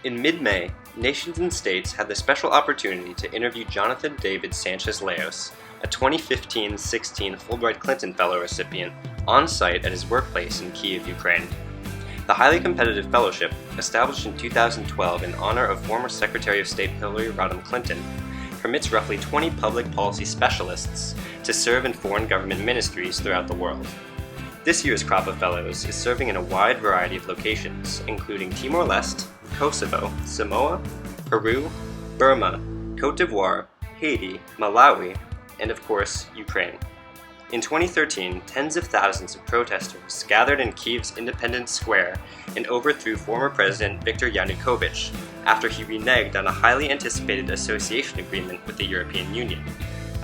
In mid-May, nations and states had the special opportunity to interview Jonathan David Sanchez, a 2015-16 Fulbright-Clinton Fellow recipient, on-site at his workplace in Kyiv, Ukraine. The highly competitive fellowship, established in 2012 in honor of former Secretary of State Hillary Rodham Clinton, permits roughly 20 public policy specialists to serve in foreign government ministries throughout the world. This year's crop of fellows is serving in a wide variety of locations, including Timor-Leste, Kosovo, Samoa, Peru, Burma, Cote d'Ivoire, Haiti, Malawi, and of course, Ukraine. In 2013, tens of thousands of protesters gathered in Kyiv's Independence Square and overthrew former President Viktor Yanukovych after he reneged on a highly anticipated association agreement with the European Union.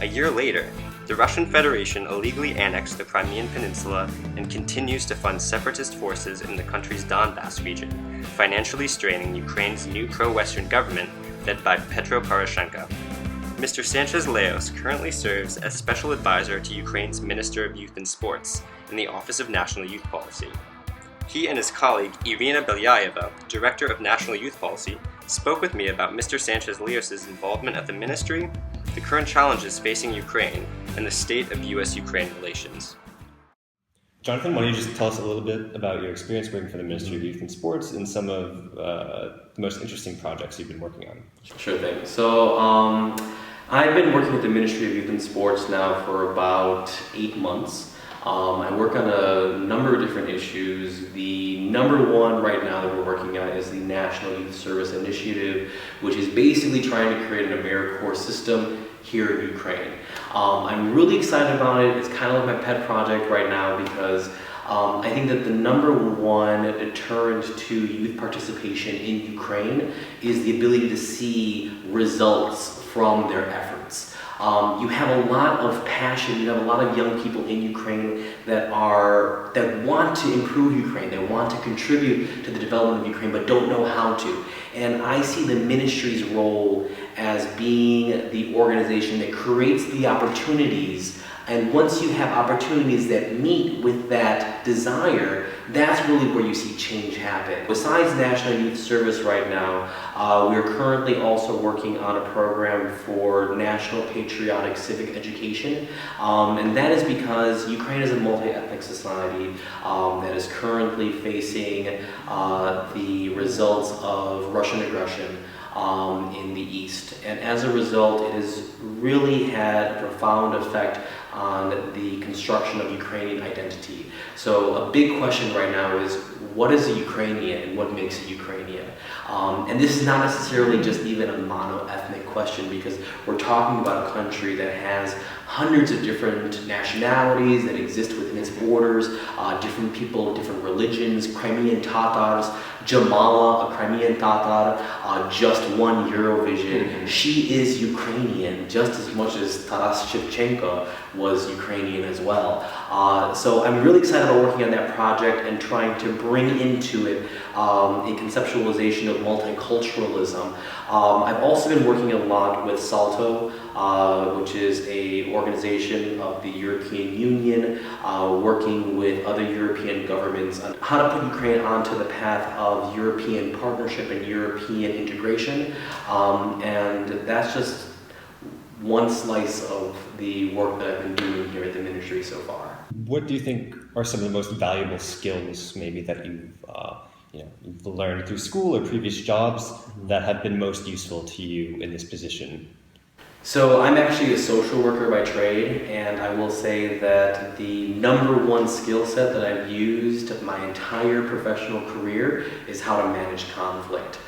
A year later, the Russian Federation illegally annexed the Crimean Peninsula and continues to fund separatist forces in the country's Donbass region, financially straining Ukraine's new pro-Western government led by Petro Poroshenko. Mr. Sanchez currently serves as Special Advisor to Ukraine's Minister of Youth and Sports in the Office of National Youth Policy. He and his colleague Irina Belyaeva, Director of National Youth Policy, spoke with me about Mr. Sanchez-Leos's involvement at the ministry, the current challenges facing Ukraine, and the state of U.S.-Ukraine relations. Jonathan, why don't you just tell us a little bit about your experience working for the Ministry of Youth and Sports and some of the most interesting projects you've been working on? Sure thing. So I've been working with the Ministry of Youth and Sports now for about 8 months. I work on a number of different issues. The number one right now that we're working on is the National Youth Service Initiative, which is basically trying to create an AmeriCorps system here in Ukraine. I'm really excited about it. It's kind of like my pet project right now because I think that the number one deterrent to youth participation in Ukraine is the ability to see results from their efforts. You have a lot of passion, you have a lot of young people in Ukraine that want to improve Ukraine, they want to contribute to the development of Ukraine but don't know how to. And I see the ministry's role as being the organization that creates the opportunities, and once you have opportunities that meet with that desire, that's really where you see change happen. Besides National Youth Service right now, we're currently also working on a program for National Patriotic Civic Education, and that is because Ukraine is a multi-ethnic society that is currently facing the results of Russian aggression in the East. And as a result, it has really had a profound effect on the construction of Ukrainian identity. So a big question right now is, what is a Ukrainian and what makes a Ukrainian? And this is not necessarily just even a mono-ethnic question, because we're talking about a country that has hundreds of different nationalities that exist within its borders, different people, different religions, Crimean Tatars, Jamala, a Crimean Tatar, just won Eurovision. She is Ukrainian just as much as Taras Shevchenko was Ukrainian as well. So I'm really excited about working on that project and trying to bring into it a conceptualization of multiculturalism. I've also been working a lot with SALTO, which is an organization of the European Union, working with other European governments on how to put Ukraine onto the path of European partnership and European integration. And that's just one slice of the work that I've been doing here at the ministry so far. What do you think are some of the most valuable skills maybe that you've learned through school or previous jobs that have been most useful to you in this position? So I'm actually a social worker by trade, and I will say that the number one skill set that I've used my entire professional career is how to manage conflict.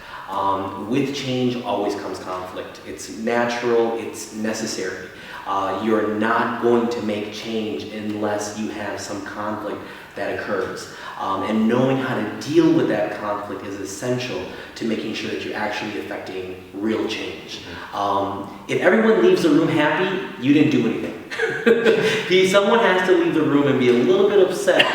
With change always comes conflict. It's natural, it's necessary. You're not going to make change unless you have some conflict that occurs. And knowing how to deal with that conflict is essential to making sure that you're actually affecting real change. If everyone leaves the room happy, you didn't do anything. If someone has to leave the room and be a little bit upset,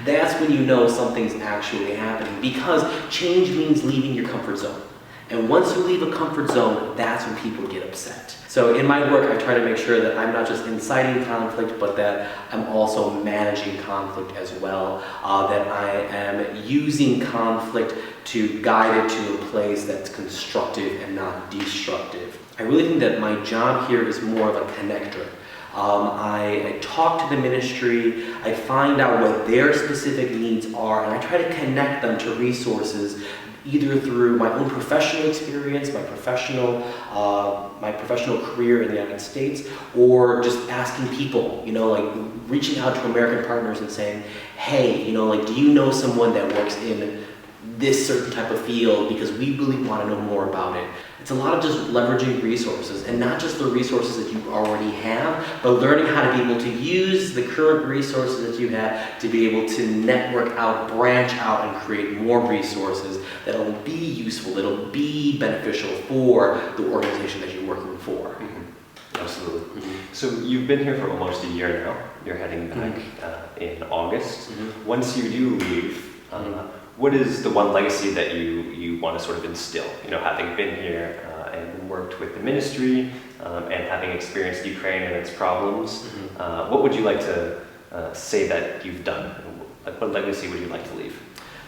that's when you know something's actually happening, because change means leaving your comfort zone. And once you leave a comfort zone, that's when people get upset. So in my work, I try to make sure that I'm not just inciting conflict, but that I'm also managing conflict as well, that I am using conflict to guide it to a place that's constructive and not destructive. I really think that my job here is more of a connector. I talk to the ministry, I find out what their specific needs are, and I try to connect them to resources either through my own professional experience, my professional career in the United States, or just asking people, like reaching out to American partners and saying, hey, do you know someone that works in this certain type of field, because we really want to know more about it. It's a lot of just leveraging resources, and not just the resources that you already have, but learning how to be able to use the current resources that you have to be able to network out, branch out, and create more resources that'll be useful, that'll be beneficial for the organization that you're working for. Mm-hmm. Absolutely. Mm-hmm. So you've been here for almost a year now. You're heading back in August. Mm-hmm. Once you do leave, what is the one legacy that you want to sort of instill? Having been here and worked with the ministry and having experienced Ukraine and its problems, what would you like to say that you've done? What legacy would you like to leave?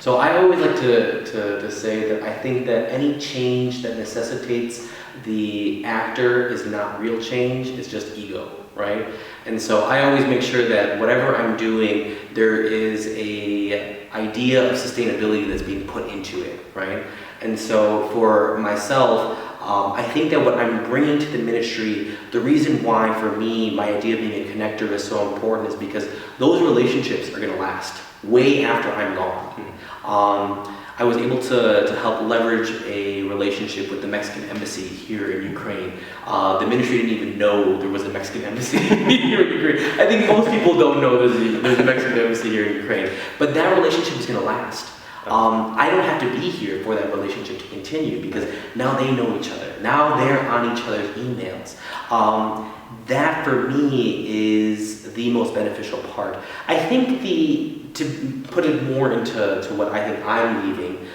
So I always like to say that I think that any change that necessitates the actor is not real change, it's just ego, right? And so I always make sure that whatever I'm doing, there is a idea of sustainability that's being put into it, right? And so for myself, I think that what I'm bringing to the ministry, the reason why for me my idea of being a connector is so important is because those relationships are going to last way after I'm gone. I was able to help leverage a relationship with the Mexican embassy here in Ukraine. The ministry didn't even know there was a Mexican embassy here in Ukraine. I think most people don't know there's a Mexican embassy here in Ukraine. But that relationship is going to last. I don't have to be here for that relationship to continue because now they know each other. Now they're on each other's emails. That for me is the most beneficial part. I think to put it more into what I think I'm leaving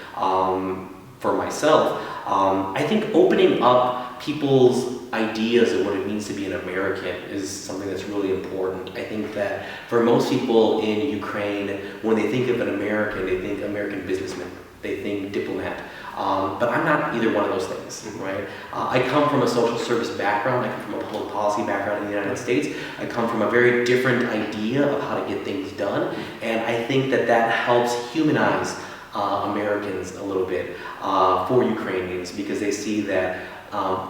for myself, I think opening up people's ideas of what it means to be an American is something that's really important. I think that for most people in Ukraine, when they think of an American, they think American businessman, they think diplomat. But I'm not either one of those things, right? I come from a social service background, I come from a public policy background in the United States, I come from a very different idea of how to get things done, and I think that helps humanize Americans a little bit for Ukrainians, because they see that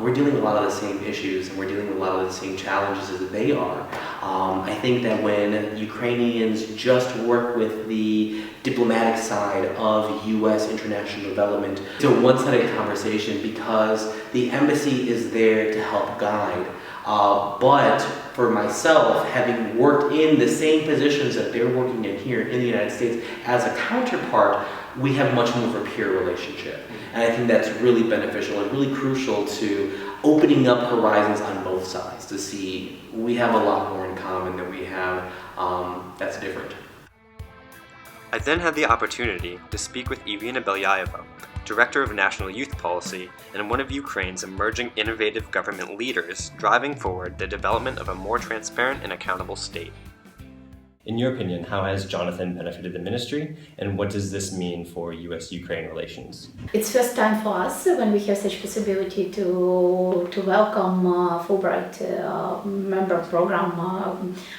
we're dealing with a lot of the same issues and we're dealing with a lot of the same challenges as they are. I think that when Ukrainians just work with the diplomatic side of U.S. international development, it's a one-sided conversation because the embassy is there to help guide. But for myself, having worked in the same positions that they're working in here in the United States as a counterpart, we have much more of a peer relationship. And I think that's really beneficial and really crucial to opening up horizons on both sides to see we have a lot more in common than we have that's different. I then had the opportunity to speak with Irina Belyaeva, Director of National Youth Policy and one of Ukraine's emerging innovative government leaders driving forward the development of a more transparent and accountable state. In your opinion, how has Jonathan benefited the ministry, and what does this mean for U.S.-Ukraine relations? It's first time for us when we have such possibility to welcome Fulbright member program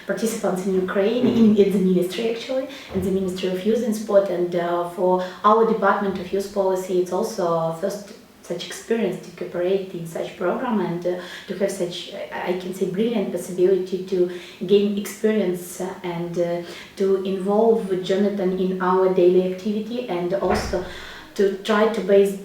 participants in Ukraine, in the ministry actually, in the Ministry of Youth and Sport, and for our Department of Youth Policy, it's also first such experience to cooperate in such program and to have such, I can say, brilliant possibility to gain experience and to involve Jonathan in our daily activity, and also to try to base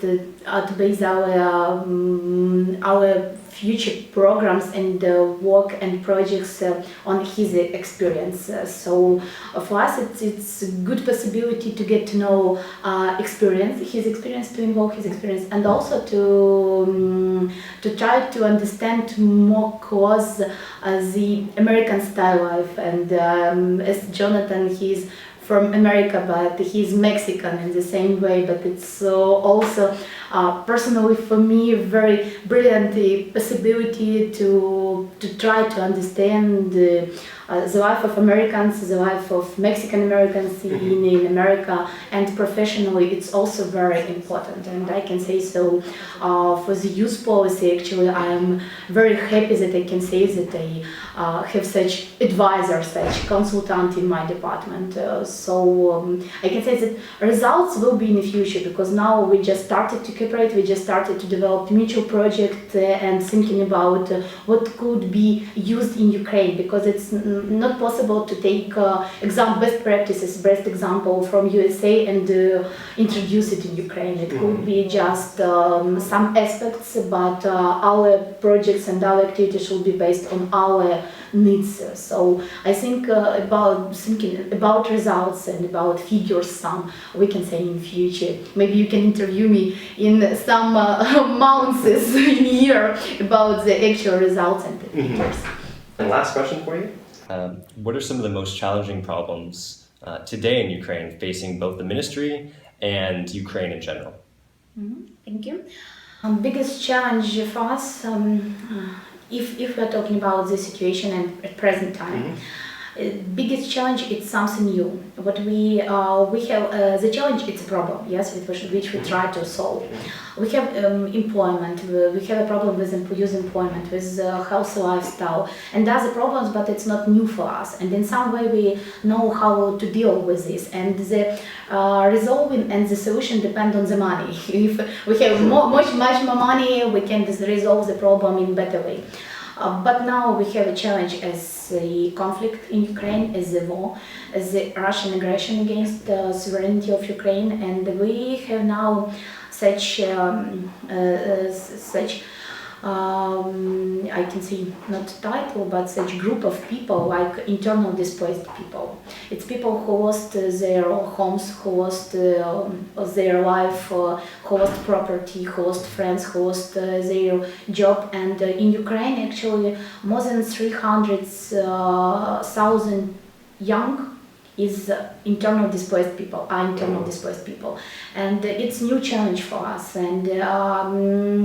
our future programs and work and projects on his experience. So for us it's a good possibility to get to know his experience, to involve his experience, and also to try to understand more close the American style life. And as Jonathan, he's from America, but he's Mexican in the same way, but it's also personally for me, a very brilliant possibility to try to understand the life of Americans, the life of Mexican Americans in America, and professionally it's also very important. And I can say so for the youth policy. Actually, I am very happy that I can say that I have such advisor, such consultant in my department. I can say that results will be in the future, because now we just started to cooperate, we just started to develop mutual project and thinking about what could be used in Ukraine, because it's not possible to take best practices, best example from USA and introduce it in Ukraine. It could be just some aspects, but our projects and our activities should be based on our needs. So I think thinking about results and about figures, some we can say in future. Maybe you can interview me in some months, in year, about the actual results and the figures. And last question for you. What are some of the most challenging problems today in Ukraine facing both the ministry and Ukraine in general? Thank you. Biggest challenge for us, if we're talking about the situation at present time, biggest challenge is something new. What we have the challenge, it's a problem, yes, which we try to solve. We have employment. We have a problem with youth employment, with healthy lifestyle, and other problems, but it's not new for us. And in some way, we know how to deal with this. And the resolving and the solution depend on the money. If we have much more money, we can resolve the problem in a better way. But now we have a challenge as a conflict in Ukraine, as a war, as the Russian aggression against the sovereignty of Ukraine, and we have now such I can say not title, but such group of people like internal displaced people. It's people who lost their homes, who lost their life, who lost property, who lost friends, who lost their job. And in Ukraine, actually, more than 300,000 young is internal displaced people, displaced people, and it's new challenge for us. And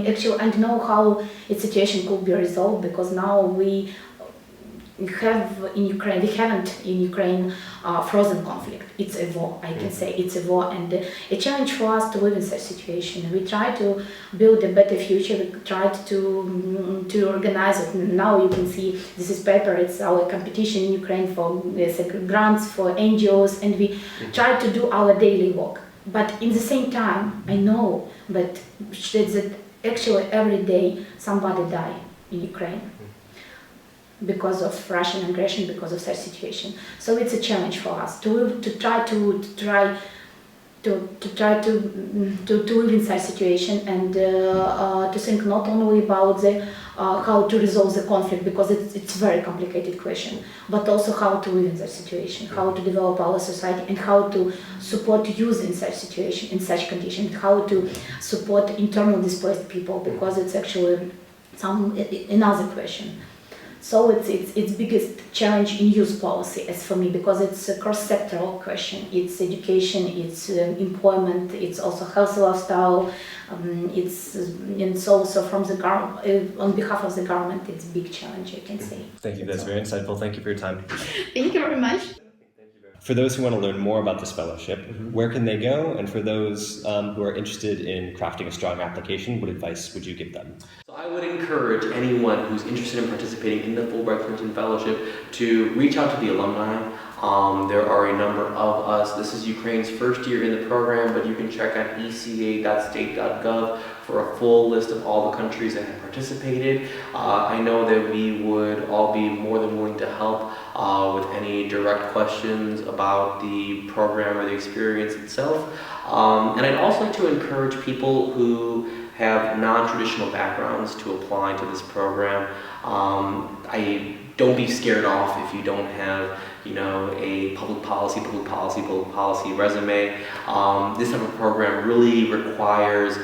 actually, I know how its situation could be resolved, because now we haven't in Ukraine frozen conflict. It's a war, I can say it's a war, and a challenge for us to live in such situation. We try to build a better future. We tried to organize it. Now you can see this is paper. It's our competition in Ukraine for grants for NGOs, and we try to do our daily work. But in the same time, I know that actually every day somebody die in Ukraine because of Russian aggression, because of such situation. So it's a challenge for us to try to live in such situation, and to think not only about how to resolve the conflict, because it's a very complicated question, but also how to live in such situation, how to develop our society, and how to support youth in such situation, in such conditions, how to support internal displaced people, because it's actually another question. So it's biggest challenge in youth policy as for me, because it's a cross-sectoral question. It's education, it's employment, it's also healthy lifestyle. And so from the on behalf of the government, it's a big challenge, I can say. Thank you. That's very insightful. Thank you for your time. Thank you very much. For those who want to learn more about this fellowship, where can they go? And for those who are interested in crafting a strong application, what advice would you give them? So I would encourage anyone who's interested in participating in the Fulbright-Clinton Fellowship to reach out to the alumni. There are a number of us. This is Ukraine's first year in the program, but you can check out eca.state.gov for a full list of all the countries that have participated. I know that we would all be more than willing to help with any direct questions about the program or the experience itself. And I'd also like to encourage people who have non-traditional backgrounds to apply to this program. Don't be scared off if you don't have, a public policy resume. This type of program really requires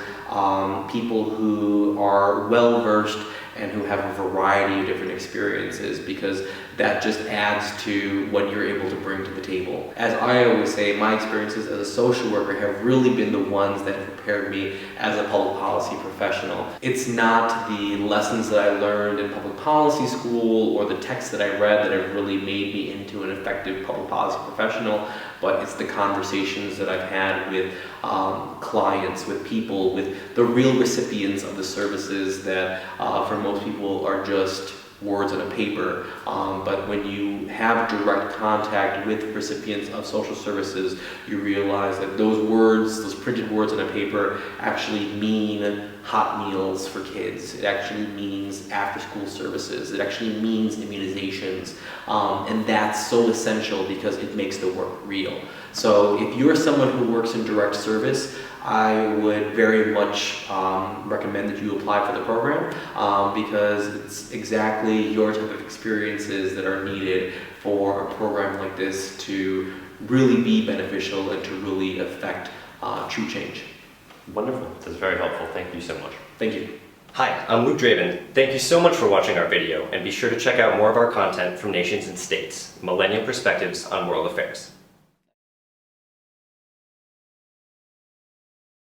people who are well-versed and who have a variety of different experiences, because that just adds to what you're able to bring to the table. As I always say, my experiences as a social worker have really been the ones that have prepared me as a public policy professional. It's not the lessons that I learned in public policy school or the texts that I read that have really made me into an effective public policy professional, but it's the conversations that I've had with clients, with people, with the real recipients of the services that for most people are just words on a paper, but when you have direct contact with recipients of social services, you realize that those words, those printed words on a paper, actually mean hot meals for kids. It actually means after-school services. It actually means immunizations, and that's so essential because it makes the work real. So if you're someone who works in direct service, I would very much recommend that you apply for the program because it's exactly your type of experiences that are needed for a program like this to really be beneficial and to really affect true change. Wonderful. That's very helpful. Thank you so much. Thank you. Hi, I'm Luke Drabyn. Thank you so much for watching our video, and be sure to check out more of our content from Nations and States, Millennial Perspectives on World Affairs.